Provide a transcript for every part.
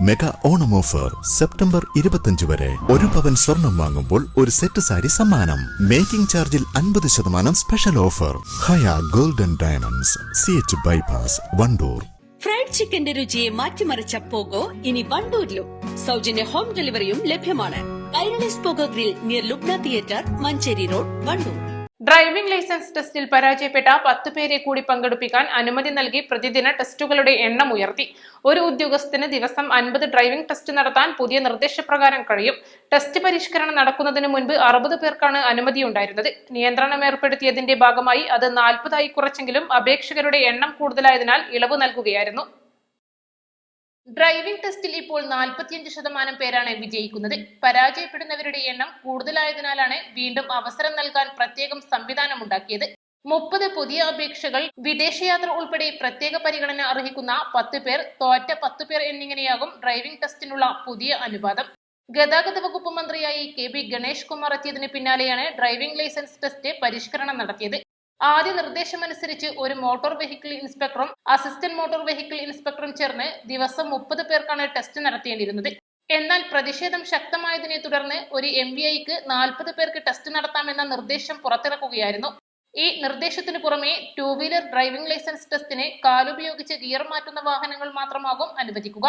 Mega Onam offer September 25 വരെ. 1 പവൻ സ്വർണം വാങ്ങുമ്പോൾ ഒരു സെറ്റ് സാരി സമ്മാനം. മേക്കിംഗ് ചാർജിൽ 50% special offer. Haya golden diamonds, CH bypass, Wandoor. Fried ചിക്കന്റെ രുചിയെ മാറ്റിമറിച്ച പോഗോ ഇനി വണ്ടൂരിലും. സൗജന്യ ഹോം ഡെലിവറിയും ലഭ്യമാണ്. Kairali's Pogo Grill near Lubna theatre, Manjeri road, Wandoor. Driving licence ടെസ്റ്റിൽ പരാജയപ്പെട്ട 10 പേരെ കൂടി പങ്കെടുപ്പിക്കാൻ അനുമതി നൽകി പ്രതിദിന ടെസ്റ്റുകളുടെ എണ്ണം ഉയർത്തി. ഒരു ഉദ്യോഗസ്ഥന് ദിവസം 50 ഡ്രൈവിംഗ് ടെസ്റ്റ് നടത്താൻ പുതിയ നിർദ്ദേശപ്രകാരം കഴിയും. ടെസ്റ്റ് പരിഷ്കരണം നടക്കുന്നതിന് മുൻപ് 60 പേർക്കാണ് അനുമതിയുണ്ടായിരുന്നത്. നിയന്ത്രണം ഏർപ്പെടുത്തിയതിന്റെ ഭാഗമായി അത് 40 കുറച്ചെങ്കിലും അപേക്ഷകരുടെ എണ്ണം കൂടുതലായതിനാൽ ഇളവ് നൽകുകയായിരുന്നു. ഡ്രൈവിംഗ് ടെസ്റ്റിൽ ഇപ്പോൾ 45% പേരാണ് വിജയിക്കുന്നത്. പരാജയപ്പെടുന്നവരുടെ എണ്ണം കൂടുതലായതിനാലാണ് വീണ്ടും അവസരം നൽകാൻ പ്രത്യേകം സംവിധാനമുണ്ടാക്കിയത്. 30 പുതിയ അപേക്ഷകൾ, വിദേശയാത്ര ഉൾപ്പെടെ പ്രത്യേക പരിഗണന അർഹിക്കുന്ന 10 പേർ, തോറ്റ 10 പേർ എന്നിങ്ങനെയാകും ഡ്രൈവിംഗ് ടെസ്റ്റിനുള്ള പുതിയ അനുപാതം. ഗതാഗത വകുപ്പ് മന്ത്രിയായി KB ഗണേഷ് കുമാർ എത്തിയതിന് പിന്നാലെയാണ് ഡ്രൈവിംഗ് ലൈസൻസ് ടെസ്റ്റ് പരിഷ്കരണം നടത്തിയത്. ആദ്യ നിർദ്ദേശമനുസരിച്ച് ഒരു മോട്ടോർ വെഹിക്കിൾ ഇൻസ്പെക്ടറും അസിസ്റ്റന്റ് മോട്ടോർ വെഹിക്കിൾ ഇൻസ്പെക്ടറും ചേർന്ന് ദിവസം 30 പേർക്കാണ് ടെസ്റ്റ് നടത്തേണ്ടിയിരുന്നത്. എന്നാൽ പ്രതിഷേധം ശക്തമായതിനെ തുടർന്ന് ഒരു MVIക്ക് 40 പേർക്ക് ടെസ്റ്റ് നടത്താമെന്ന നിർദ്ദേശം പുറത്തിറക്കുകയായിരുന്നു. ഈ നിർദ്ദേശത്തിനു പുറമെ 2 വീലർ ഡ്രൈവിംഗ് ലൈസൻസ് ടെസ്റ്റിന് കാലുപയോഗിച്ച് ഗിയർ മാറ്റുന്ന വാഹനങ്ങൾ മാത്രമാകും അനുവദിക്കുക.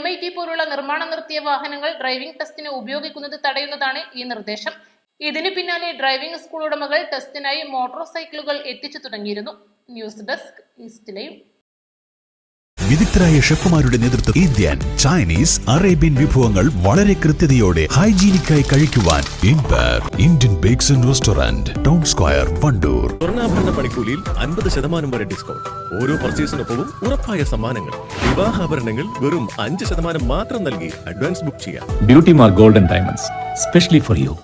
MIT പോലുള്ള നിർമ്മാണം നിർത്തിയ വാഹനങ്ങൾ ഡ്രൈവിംഗ് ടെസ്റ്റിന് ഉപയോഗിക്കുന്നത് തടയുന്നതാണ് ഈ നിർദ്ദേശം. ഇതിനു പിന്നാലെ ഡ്രൈവിംഗ് സ്കൂൾ ഉടമകൾ ടെസ്റ്റിനായി മോട്ടോർ സൈക്കിളുകൾ എത്തിച്ചു തുടങ്ങിയിരുന്നു. News desk, east live. വിദഗ്ധരായ ഷെഫുമാരുടെ നേതൃത്വം ഇന്ത്യൻ, ചൈനീസ്, അറേബ്യൻ വിഭവങ്ങൾ വളരെ കൃത്യതയോടെ ഹൈജീനിക്കായി കഴിക്കുവാൻ Indian bakes and restaurant, town square, Wandoor. സ്വർണ്ണാഭരണ പണിക്കൂലിയിൽ 50% വരെ ഡിസ്കൗണ്ട്. ഓരോ പർച്ചേസിനൊപ്പവും ഉറപ്പായ സമ്മാനങ്ങൾ. വിവാഹാഭരണങ്ങൾ വെറും 5% മാത്രം നൽകി അഡ്വാൻസ് ബുക്ക് ചെയ്യാം. Beauty mark golden diamonds, specially for you.